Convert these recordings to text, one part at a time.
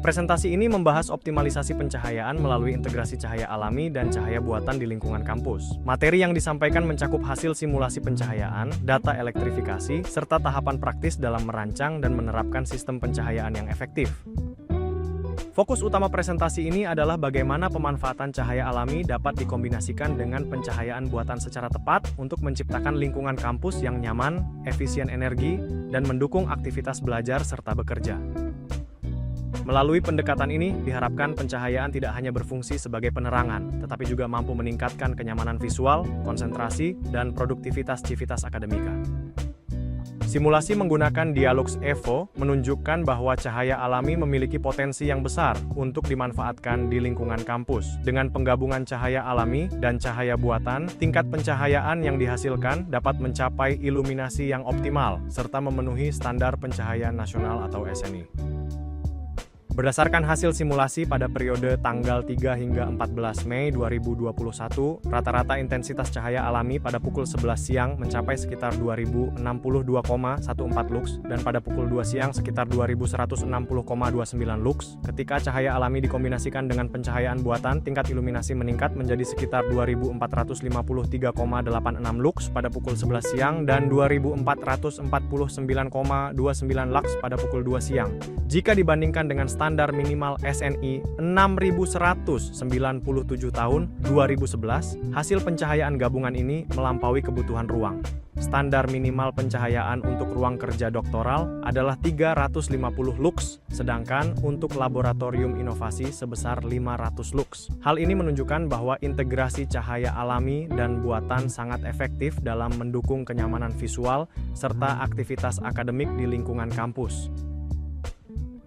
Presentasi ini membahas optimalisasi pencahayaan melalui integrasi cahaya alami dan cahaya buatan di lingkungan kampus. Materi yang disampaikan mencakup hasil simulasi pencahayaan, data elektrifikasi, serta tahapan praktis dalam merancang dan menerapkan sistem pencahayaan yang efektif. Fokus utama presentasi ini adalah bagaimana pemanfaatan cahaya alami dapat dikombinasikan dengan pencahayaan buatan secara tepat untuk menciptakan lingkungan kampus yang nyaman, efisien energi, dan mendukung aktivitas belajar serta bekerja. Melalui pendekatan ini, diharapkan pencahayaan tidak hanya berfungsi sebagai penerangan, tetapi juga mampu meningkatkan kenyamanan visual, konsentrasi, dan produktivitas civitas akademika. Simulasi menggunakan Dialux Evo menunjukkan bahwa cahaya alami memiliki potensi yang besar untuk dimanfaatkan di lingkungan kampus. Dengan penggabungan cahaya alami dan cahaya buatan, tingkat pencahayaan yang dihasilkan dapat mencapai iluminasi yang optimal, serta memenuhi standar pencahayaan nasional atau SNI. Berdasarkan hasil simulasi pada periode tanggal 3 hingga 14 Mei 2021, rata-rata intensitas cahaya alami pada pukul 11 siang mencapai sekitar 2062,14 lux dan pada pukul 2 siang sekitar 2160,29 lux. Ketika cahaya alami dikombinasikan dengan pencahayaan buatan, tingkat iluminasi meningkat menjadi sekitar 2453,86 lux pada pukul 11 siang dan 2449,29 lux pada pukul 2 siang. Jika dibandingkan dengan standar minimal SNI 6197 tahun 2011, hasil pencahayaan gabungan ini melampaui kebutuhan ruang. Standar minimal pencahayaan untuk ruang kerja doktoral adalah 350 lux, sedangkan untuk laboratorium inovasi sebesar 500 lux. Hal ini menunjukkan bahwa integrasi cahaya alami dan buatan sangat efektif dalam mendukung kenyamanan visual serta aktivitas akademik di lingkungan kampus.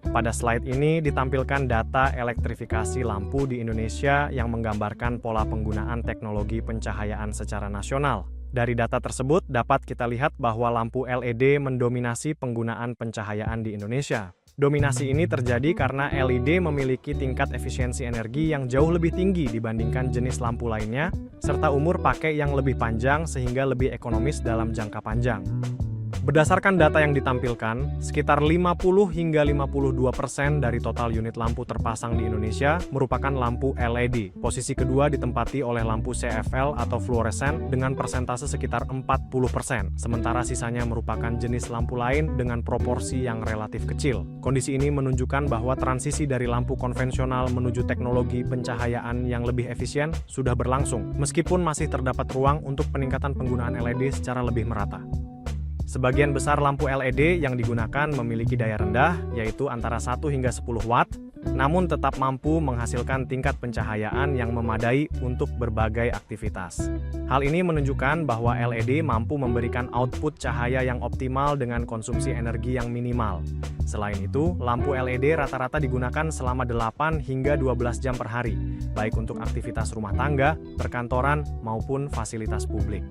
Pada slide ini ditampilkan data elektrifikasi lampu di Indonesia yang menggambarkan pola penggunaan teknologi pencahayaan secara nasional. Dari data tersebut dapat kita lihat bahwa lampu LED mendominasi penggunaan pencahayaan di Indonesia. Dominasi ini terjadi karena LED memiliki tingkat efisiensi energi yang jauh lebih tinggi dibandingkan jenis lampu lainnya, serta umur pakai yang lebih panjang sehingga lebih ekonomis dalam jangka panjang. Berdasarkan data yang ditampilkan, sekitar 50 hingga 52% dari total unit lampu terpasang di Indonesia merupakan lampu LED. Posisi kedua ditempati oleh lampu CFL atau fluoresen dengan persentase sekitar 40%, sementara sisanya merupakan jenis lampu lain dengan proporsi yang relatif kecil. Kondisi ini menunjukkan bahwa transisi dari lampu konvensional menuju teknologi pencahayaan yang lebih efisien sudah berlangsung, meskipun masih terdapat ruang untuk peningkatan penggunaan LED secara lebih merata. Sebagian besar lampu LED yang digunakan memiliki daya rendah, yaitu antara 1 hingga 10 watt, namun tetap mampu menghasilkan tingkat pencahayaan yang memadai untuk berbagai aktivitas. Hal ini menunjukkan bahwa LED mampu memberikan output cahaya yang optimal dengan konsumsi energi yang minimal. Selain itu, lampu LED rata-rata digunakan selama 8 hingga 12 jam per hari, baik untuk aktivitas rumah tangga, perkantoran, maupun fasilitas publik.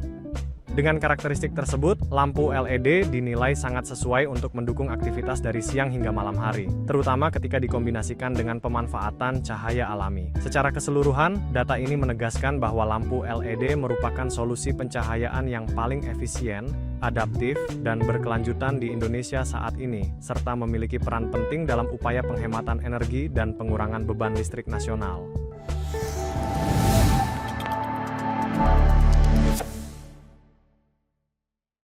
Dengan karakteristik tersebut, lampu LED dinilai sangat sesuai untuk mendukung aktivitas dari siang hingga malam hari, terutama ketika dikombinasikan dengan pemanfaatan cahaya alami. Secara keseluruhan, data ini menegaskan bahwa lampu LED merupakan solusi pencahayaan yang paling efisien, adaptif, dan berkelanjutan di Indonesia saat ini, serta memiliki peran penting dalam upaya penghematan energi dan pengurangan beban listrik nasional.